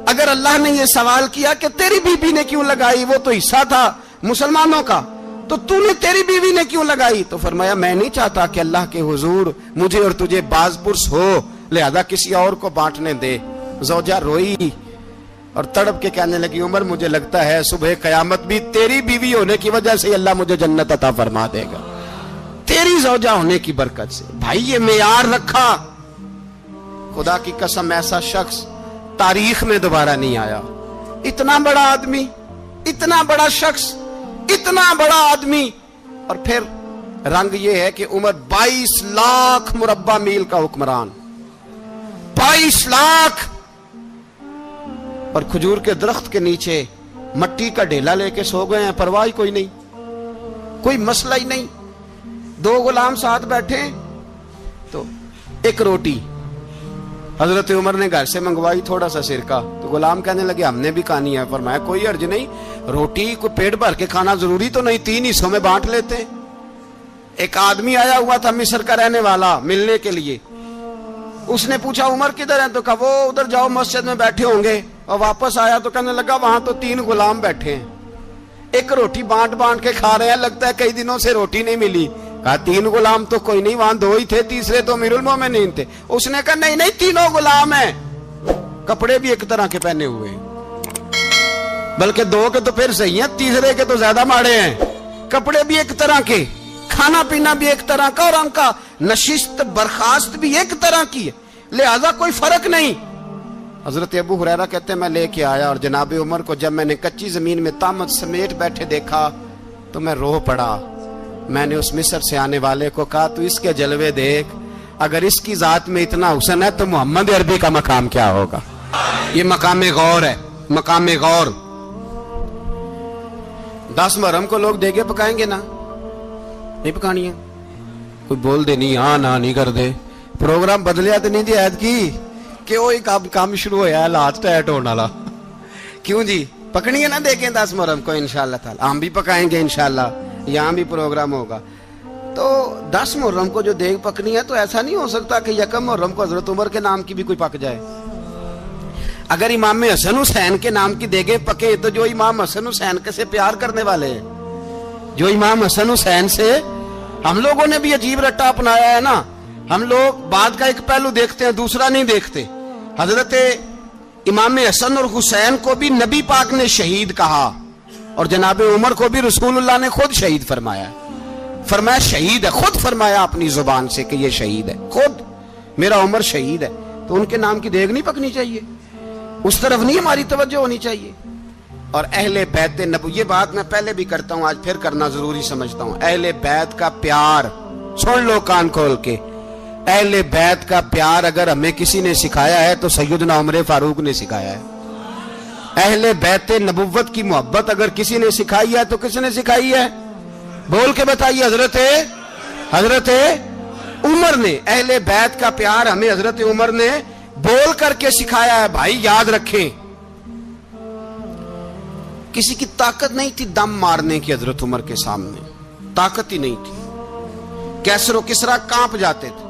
Speaker 1: اگر اللہ نے یہ سوال کیا کہ تیری بیوی نے کیوں لگائی, وہ تو حصہ تھا مسلمانوں کا, تو نے تیری بیوی نے کیوں لگائی؟ تو فرمایا میں نہیں چاہتا کہ اللہ کے حضور مجھے اور تجھے باز پرس ہو, لہذا کسی اور کو بانٹنے دے. زوجہ روئی اور تڑپ کے کہنے لگی, عمر مجھے لگتا ہے صبح قیامت بھی تیری بیوی ہونے کی وجہ سے اللہ مجھے جنت عطا فرما دے گا, تیری زوجہ ہونے کی برکت سے. بھائی یہ معیار رکھا, خدا کی قسم ایسا شخص تاریخ میں دوبارہ نہیں آیا. اتنا بڑا آدمی, اتنا بڑا شخص, اتنا بڑا آدمی, اور پھر رنگ یہ ہے کہ عمر 22 لاکھ مربع میل کا حکمران, 22 لاکھ, اور کھجور کے درخت کے نیچے مٹی کا ڈھیلا لے کے سو گئے ہیں, پرواہ کوئی نہیں, کوئی مسئلہ ہی نہیں. 2 غلام ساتھ بیٹھے تو ایک روٹی حضرت عمر نے گھر سے منگوائی, تھوڑا سا سرکہ, تو غلام کہنے لگے ہم نے بھی کھانی ہے. فرمایا کوئی حرج نہیں, روٹی کو پیٹ بھر کے کھانا ضروری تو نہیں, 3 حصوں میں بانٹ لیتے. ایک آدمی آیا ہوا تھا مصر کا رہنے والا ملنے کے لیے, اس نے پوچھا عمر کدھر ہے, تو کہا وہ ادھر جاؤ مسجد میں بیٹھے ہوں گے. اور واپس آیا تو کہنے لگا وہاں تو 3 غلام بیٹھے ہیں, ایک روٹی بانٹ کے کھا رہے ہیں, لگتا ہے کئی دنوں سے روٹی نہیں ملی. کہا 3 غلام تو کوئی نہیں, وہاں 2 ہی تھے, تیسرے تو امیر المومنین تھے. اس نے کہا نہیں 3 غلام ہیں, کپڑے بھی ایک طرح کے پہنے ہوئے, بلکہ 2 کے تو پھر صحیح ہیں, تیسرے کے تو زیادہ ماڑے ہیں. کپڑے بھی ایک طرح کے, کھانا پینا بھی ایک طرح کا, اور ان کا نشست برخاست بھی ایک طرح کی ہے, لہذا کوئی فرق نہیں. حضرت ابو ہریرہ کہتے ہیں میں لے کے آیا, اور جناب عمر کو جب میں نے کچی زمین میں تامت سمیٹ بیٹھے دیکھا تو میں رو پڑا. میں نے اس مصر سے آنے والے کو کہا تو اس کے جلوے دیکھ, اگر اس کی ذات میں اتنا حسن ہے تو محمد عربی کا مقام کیا ہوگا. یہ مقام غور ہے, مقام غور. 10 محرم کو لوگ دیگے پکائیں گے نا, نہیں پکانی ہے, کوئی بول دے نہیں, ہاں نہ نہیں کر دے, پروگرام بدلیا تو نہیں دی عید کی کہ وہی کام شروع ہوا ہے لاسٹ ٹائٹ ہونے والا. کیوں جی, پکنی ہے نا دیکھیں 10 محرم کو انشاءاللہ تعالی, ہم بھی پکائیں گے انشاءاللہ, یہاں بھی پروگرام ہوگا. تو 10 محرم کو جو دیگ پکنی ہے تو ایسا نہیں ہو سکتا کہ 1 محرم کو حضرت عمر کے نام کی بھی کوئی پک جائے. اگر امام حسن حسین کے نام کی دیگیں پکے تو جو امام حسن حسین سے پیار کرنے والے ہیں, جو امام حسن حسین سے, ہم لوگوں نے بھی عجیب رٹا اپنایا ہے نا, ہم لوگ بات کا ایک پہلو دیکھتے ہیں دوسرا نہیں دیکھتے. حضرت امام حسن اور حسین کو بھی نبی پاک نے شہید کہا, اور جناب عمر کو بھی رسول اللہ نے خود شہید فرمایا. فرمایا شہید ہے, خود فرمایا اپنی زبان سے کہ یہ شہید ہے, خود میرا عمر شہید ہے. تو ان کے نام کی دیگ نہیں پکنی چاہیے, اس طرف نہیں ہماری توجہ ہونی چاہیے. اور اہل بیت نبوی, یہ بات میں پہلے بھی کرتا ہوں, آج پھر کرنا ضروری سمجھتا ہوں. اہل بیت کا پیار, سن لو کان کھول کے, اہل بیت کا پیار اگر ہمیں کسی نے سکھایا ہے تو سیدنا عمر فاروق نے سکھایا ہے. اہل بیت نبوت کی محبت اگر کسی نے سکھائی ہے تو کس نے سکھائی ہے؟ بول کے بتائیے. حضرت عمر نے. اہل بیت کا پیار ہمیں حضرت عمر نے بول کر کے سکھایا ہے. بھائی یاد رکھیں, کسی کی طاقت نہیں تھی دم مارنے کی حضرت عمر کے سامنے, طاقت ہی نہیں تھی. کیسر و کسرا کانپ جاتے تھے,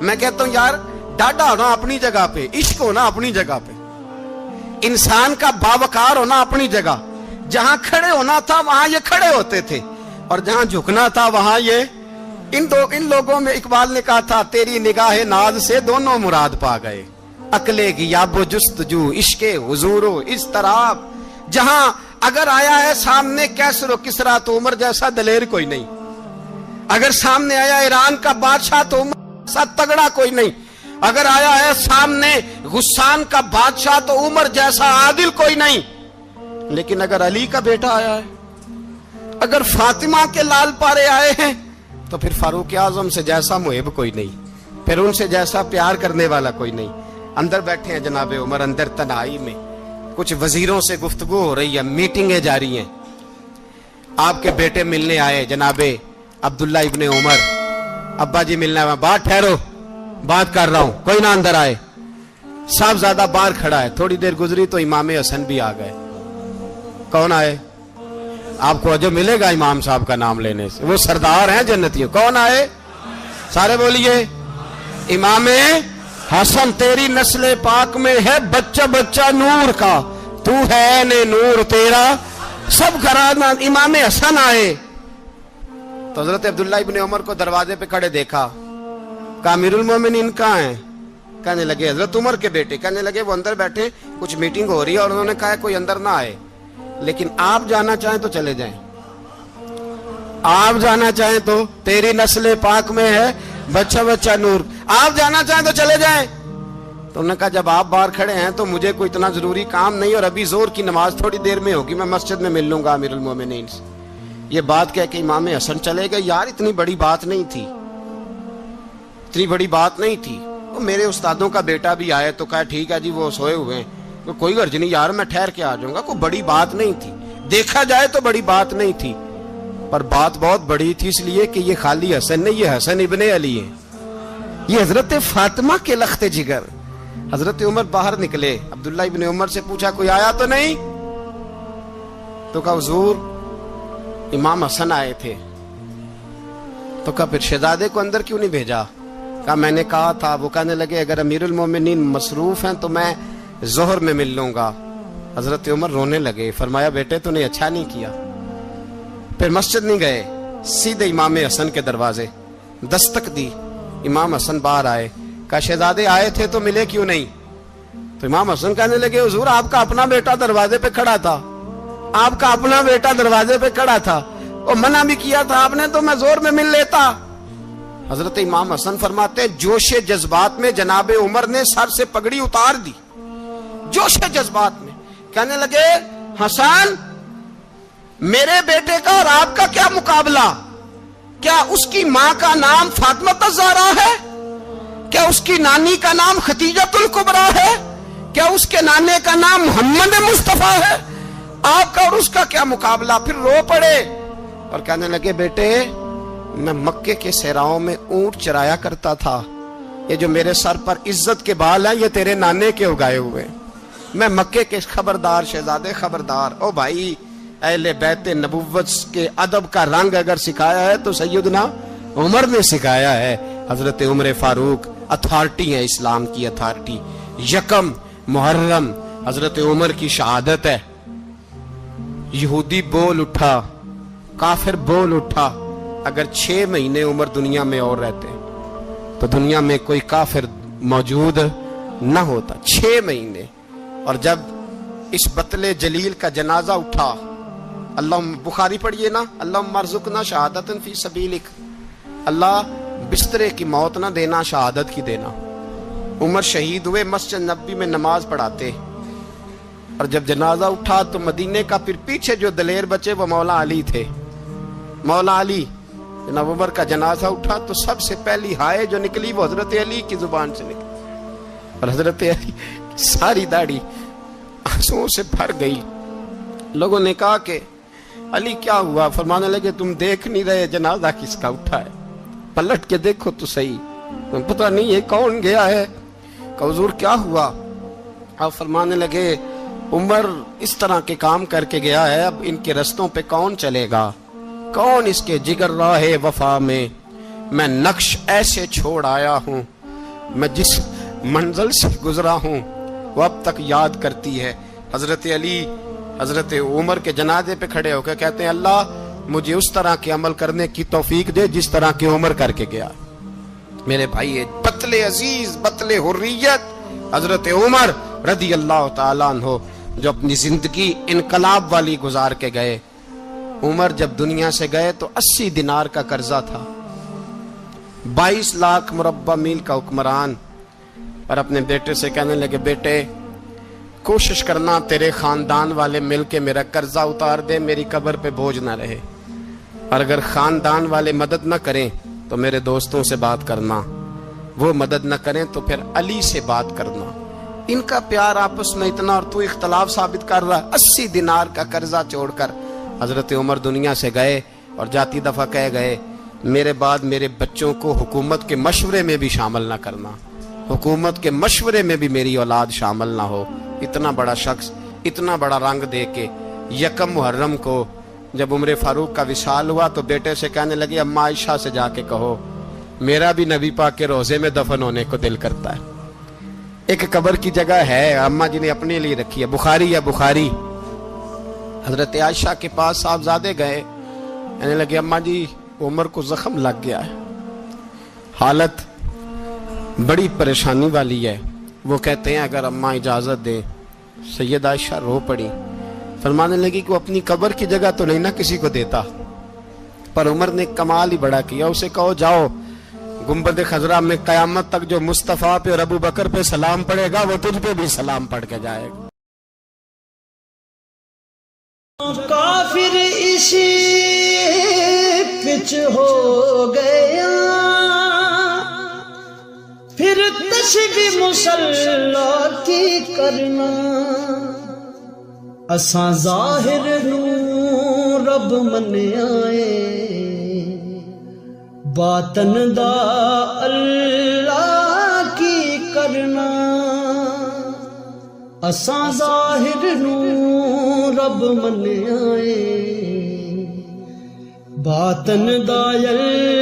Speaker 1: میں کہتا ہوں یار ڈاڈا ہونا اپنی جگہ پہ, عشق ہونا اپنی جگہ پہ, انسان کا باوقار ہونا اپنی جگہ. جہاں کھڑے ہونا تھا وہاں یہ کھڑے ہوتے تھے, اور جہاں جھکنا تھا وہاں یہ ان لوگوں میں اقبال نے کہا تھا تیری نگاہ ناز سے دونوں مراد پا گئے, عقلِ غیاب و جستجو عشق حضور و اضطراب. جہاں اگر آیا ہے سامنے کیسر و کسرا تو عمر جیسا دلیر کوئی نہیں, اگر سامنے آیا ایران کا بادشاہ تو عمر جیسا تگڑا کوئی نہیں, اگر آیا ہے سامنے غسان کا بادشاہ تو عمر جیسا عادل کوئی نہیں. لیکن اگر علی کا بیٹا آیا ہے, اگر فاطمہ کے لال پارے آئے ہیں, تو پھر فاروق اعظم سے جیسا محب کوئی نہیں, پھر ان سے جیسا پیار کرنے والا کوئی نہیں. اندر بیٹھے ہیں جناب عمر, اندر تنہائی میں کچھ وزیروں سے گفتگو ہو رہی ہے, میٹنگیں جاری ہیں. آپ کے بیٹے ملنے آئے جناب عبداللہ ابن عمر, ابا جی ملنا ہے, بات ٹھہرو بات کر رہا ہوں, کوئی نہ اندر آئے. صاحب زیادہ باہر کھڑا ہے, تھوڑی دیر گزری تو امام حسن بھی آ گئے. کون آئے؟ آپ کو جو ملے گا امام صاحب کا نام لینے سے, وہ سردار ہیں جنتیوں. کون آئے؟ سارے بولیے. امام حسن تیری نسل پاک میں ہے بچہ بچہ نور کا, تو ہے نے نور تیرا سب گھرانہ. امام حسن آئے تو حضرت عبداللہ ابن عمر کو دروازے پہ کھڑے دیکھا, کہا امیر المومنین کہاں ہیں؟ کہنے لگے حضرت عمر کے بیٹے. کہنے لگے وہ اندر بیٹھے, کچھ میٹنگ ہو رہی ہے, اور انہوں نے کہا کوئی اندر نہ آئے, لیکن آپ جانا چاہیں تو چلے جائیں, آپ جانا چاہیں تو تیری نسل پاک میں ہے بچہ بچہ نور, آپ جانا چاہیں تو چلے جائیں. تو انہوں نے کہا جب آپ باہر کھڑے ہیں تو مجھے کوئی اتنا ضروری کام نہیں, اور ابھی زور کی نماز تھوڑی دیر میں ہوگی, میں مسجد میں مل لوں گا امیر المومنین سے. یہ بات کہہ کہ امام حسن چلے گئے. یار اتنی بڑی بات نہیں تھی, اتنی بڑی بات نہیں تھی. وہ میرے استادوں کا بیٹا بھی آئے تو کہا ٹھیک ہے جی وہ سوئے ہوئے ہیں, کوئی غرض نہیں یار میں ٹھہر کے آ جاؤں گا, کوئی بڑی بات نہیں تھی. دیکھا جائے تو بڑی بات نہیں تھی, پر بات بہت بڑی تھی, اس لیے کہ یہ خالی حسن نہیں, یہ حسن ابن علی ہے, یہ حضرت فاطمہ کے لخت جگر. حضرت عمر باہر نکلے, عبداللہ ابن عمر سے پوچھا کوئی آیا تو نہیں؟ تو کہا حضور امام حسن آئے تھے. تو کہا پھر شہزادے کو اندر کیوں نہیں بھیجا؟ کہا میں نے کہا تھا. وہ کہنے لگے اگر امیر المومنین مصروف ہیں تو میں ظہر میں مل لوں گا. حضرت عمر رونے لگے, فرمایا بیٹے تو نے اچھا نہیں کیا. پھر مسجد نہیں گئے, سیدھے امام حسن کے دروازے دستک دی. امام حسن باہر آئے, کہا شہزادے آئے تھے تو ملے کیوں نہیں؟ تو امام حسن کہنے لگے حضور آپ کا اپنا بیٹا دروازے پہ کھڑا تھا, آپ کا اپنا بیٹا دروازے پہ کھڑا تھا, اور منع بھی کیا تھا آپ نے, تو میں زور میں مل لیتا. حضرت امام حسن فرماتے جوش جذبات میں جناب عمر نے سر سے پگڑی اتار دی, جوش جذبات میں. کہنے لگے حسن میرے بیٹے کا اور آپ کا کیا مقابلہ؟ کیا اس کی ماں کا نام فاطمہ الزہرا ہے؟ کیا اس کی نانی کا نام ختیجۃ الکبریٰ ہے؟ کیا اس کے نانے کا نام محمد مصطفیٰ ہے؟ آپ کا اور اس کا کیا مقابلہ؟ پھر رو پڑے اور کہنے لگے بیٹے میں مکے کے صحراؤں میں اونٹ چرایا کرتا تھا, یہ جو میرے سر پر عزت کے بال ہیں یہ تیرے نانے کے اگائے ہوئے. میں مکے کے خبردار شہزادے خبردار. او بھائی اہل بیت نبوت کے ادب کا رنگ اگر سکھایا ہے تو سیدنا عمر نے سکھایا ہے. حضرت عمر فاروق اتھارٹی ہے, اسلام کی اتھارٹی. یکم محرم حضرت عمر کی شہادت ہے. یہودی بول اٹھا, کافر بول اٹھا, اگر 6 مہینے عمر دنیا میں اور رہتے تو دنیا میں کوئی کافر موجود نہ ہوتا. 6 مہینے. اور جب اس بطل جلیل کا جنازہ اٹھا, اللہ بخاری پڑھیے نا, اللہم ارزقنا شہادت فی سبیلک, اللہ بسترے کی موت نہ دینا, شہادت کی دینا. عمر شہید ہوئے, مسجد نبی میں نماز پڑھاتے, اور جب جنازہ اٹھا تو مدینے کا پھر پیچھے جو دلیر بچے وہ مولا علی تھے. مولا علی, جناب عمر کا جنازہ اٹھا تو سب سے پہلی ہائے جو نکلی وہ حضرت علی کی زبان سے نکلی, اور حضرت علی ساری داڑھی آنسوؤں سے بھر گئی. لوگوں نے کہا کہ علی کیا ہوا؟ فرمانے لگے تم دیکھ نہیں رہے جنازہ کس کا اٹھا ہے, پلٹ کے دیکھو تو صحیح, تم پتہ نہیں یہ کون گیا ہے. کہ حضور کیا ہوا؟ آپ فرمانے لگے عمر اس طرح کے کام کر کے گیا ہے, اب ان کے رستوں پہ کون چلے گا؟ کون اس کے جگر راہ وفا میں؟ میں نقش ایسے چھوڑ آیا ہوں میں جس منزل سے گزرا ہوں وہ اب تک یاد کرتی ہے۔ حضرت علی حضرت عمر کے جنازے پہ کھڑے ہو کے کہتے ہیں اللہ مجھے اس طرح کے عمل کرنے کی توفیق دے جس طرح کی عمر کر کے گیا۔ میرے بھائی بطل عزیز بطل حریت حضرت عمر رضی اللہ تعالیٰ عنہ جو اپنی زندگی انقلاب والی گزار کے گئے۔ عمر جب دنیا سے گئے تو 80 دینار کا قرضہ تھا، 22 لاکھ مربع میل کا حکمران، اور اپنے بیٹے سے کہنے لگے بیٹے کوشش کرنا تیرے خاندان والے مل کے میرا قرضہ اتار دے، میری قبر پہ بوجھ نہ رہے، اور اگر خاندان والے مدد نہ کریں تو میرے دوستوں سے بات کرنا، وہ مدد نہ کریں تو پھر علی سے بات کرنا، ان کا پیار آپس میں اتنا اور تو اختلاف ثابت کر رہا۔ 80 دینار کا قرضہ چھوڑ کر حضرت عمر دنیا سے گئے اور جاتی دفعہ کہہ گئے میرے بعد میرے بچوں کو حکومت کے مشورے میں بھی شامل نہ کرنا، حکومت کے مشورے میں بھی میری اولاد شامل نہ ہو۔ اتنا بڑا شخص اتنا بڑا رنگ دے کے یکم محرم کو جب عمر فاروق کا وصال ہوا تو بیٹے سے کہنے لگے اماں عائشہ سے جا کے کہو میرا بھی نبی پاک کے روزے میں دفن ہونے کو دل کرتا ہے۔ ایک قبر کی جگہ ہے اماں جی نے اپنے لیے رکھی ہے، بخاری یا بخاری۔ حضرت عائشہ کے پاس صاحبزادے گئے، کہنے لگے اماں جی عمر کو زخم لگ گیا ہے، حالت بڑی پریشانی والی ہے۔ وہ کہتے ہیں اگر اماں اجازت دیں۔ سید عائشہ رو پڑی، فرمانے لگی کہ وہ اپنی قبر کی جگہ تو نہیں نہ کسی کو دیتا، پر عمر نے کمال ہی بڑا کیا، اسے کہو جاؤ گنبد خضرا میں قیامت تک جو مصطفیٰ پہ اور ابو بکر پہ سلام پڑے گا وہ تجھ پہ بھی سلام پڑھ کے جائے گا۔
Speaker 3: کافر اسی پچ ہو گیا، پھر تسبیح مصلا کی کرنا، اساں ظاہر نو رب منیائے، باطن دا اللہ کی کرنا، اساں ظاہر نو رب منیائے، باطن دا اللہ